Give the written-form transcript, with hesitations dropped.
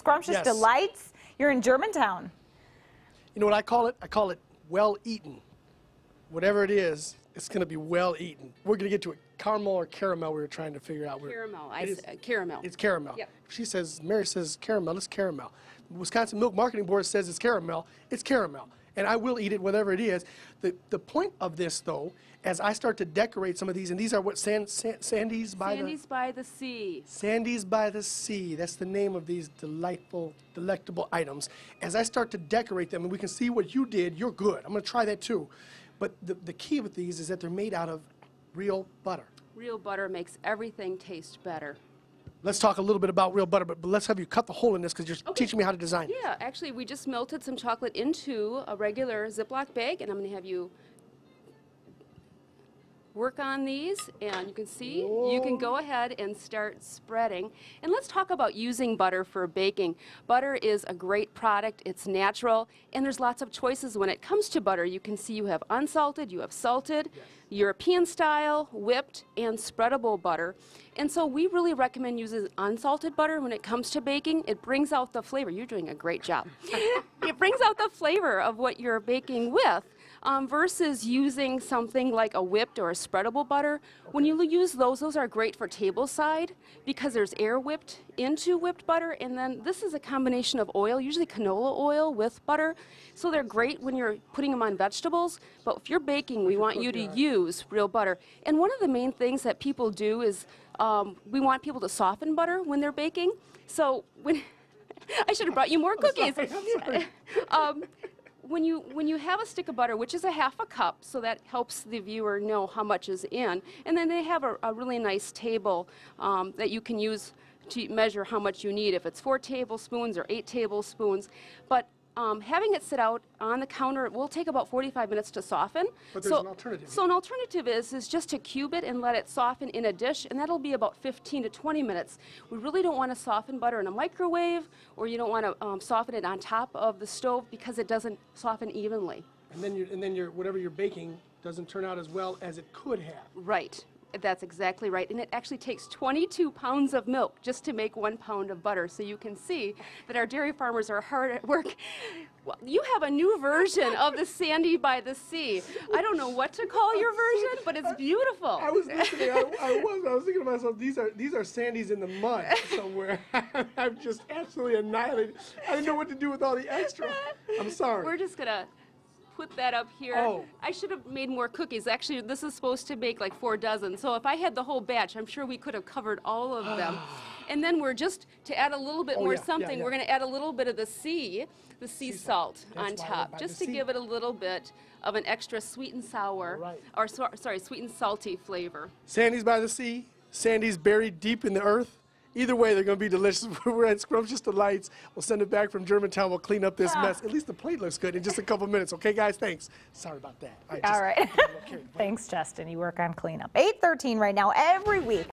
Scrumptious Yes. Delights. You're in Germantown. You know what I call it? I call it well eaten. Whatever it is, it's going to be well eaten. We're going to get to it. Caramel or caramel we were trying to figure out. Caramel. Caramel. It's caramel. Yep. She says, Mary says caramel, it's caramel. The Wisconsin Milk Marketing Board says it's caramel. And I will eat it, whatever it is. The point of this, though, as I start to decorate some of these, and these are what, Sandy's by the Sea. Sandy's by the Sea. That's the name of these delightful, delectable items. As I start to decorate them, and we can see what you did, you're good. I'm going to try that too. But the key with these is that they're made out of real butter. Real butter makes everything taste better. Let's talk a little bit about real butter, but let's have you cut the hole in this because you're teaching me how to design. Yeah, actually, we just melted some chocolate into a regular Ziploc bag, and I'm going to have you work on these, and you can see, you can go ahead and start spreading. And let's talk about using butter for baking. Butter is a great product, it's natural, and there's lots of choices when it comes to butter. You can see you have unsalted, you have salted, European style, whipped, and spreadable butter. And so we really recommend using unsalted butter when it comes to baking. It brings out the flavor. You're doing a great job. It brings out the flavor of what you're baking with. Versus using something like a whipped or a spreadable butter. When you use those are great for table side because there's air whipped into whipped butter, and then this is a combination of oil, usually canola oil with butter, so they're great when you're putting them on vegetables. But if you're baking, we want you to use real butter. And one of the main things that people do is we want people to soften butter when they're baking. So when I should have brought you more cookies. I'm sorry. When you have a stick of butter, which is a half a cup, so that helps the viewer know how much is in, and then they have a really nice table that you can use to measure how much you need, if it's 4 tablespoons or 8 tablespoons. But having it sit out on the counter, it will take about 45 minutes to soften. But there's an alternative. So an alternative is just to cube it and let it soften in a dish, and that'll be about 15 to 20 minutes. We really don't want to soften butter in a microwave, or you don't want to soften it on top of the stove because it doesn't soften evenly. And then whatever you're baking doesn't turn out as well as it could have. Right. That's exactly right. And it actually takes 22 pounds of milk just to make 1 pound of butter. So you can see that our dairy farmers are hard at work. Well, you have a new version of the Sandy by the Sea. I don't know what to call your version, but it's beautiful. I was listening. I was thinking to myself, these are Sandy's in the mud somewhere. I'm just absolutely annihilated. I didn't know what to do with all the extra. I'm sorry. We're just gonna put that up here. Oh. I should have made more cookies. Actually, this is supposed to make like 4 dozen. So if I had the whole batch, I'm sure we could have covered all of them. And then we're just, to add a little bit more something, we're going to add a little bit of the sea salt on top, just to give it a little bit of an extra sweet and sour, or sorry, sweet and salty flavor. Sandy's by the Sea, Sandy's buried deep in the earth. Either way, they're going to be delicious. We're at Scrumptious Delights. We'll send it back from Germantown. We'll clean up this mess. At least the plate looks good in just a couple minutes. Okay, guys? Thanks. Sorry about that. All right. Thanks, Justin. You work on cleanup. 8:13 right now every week.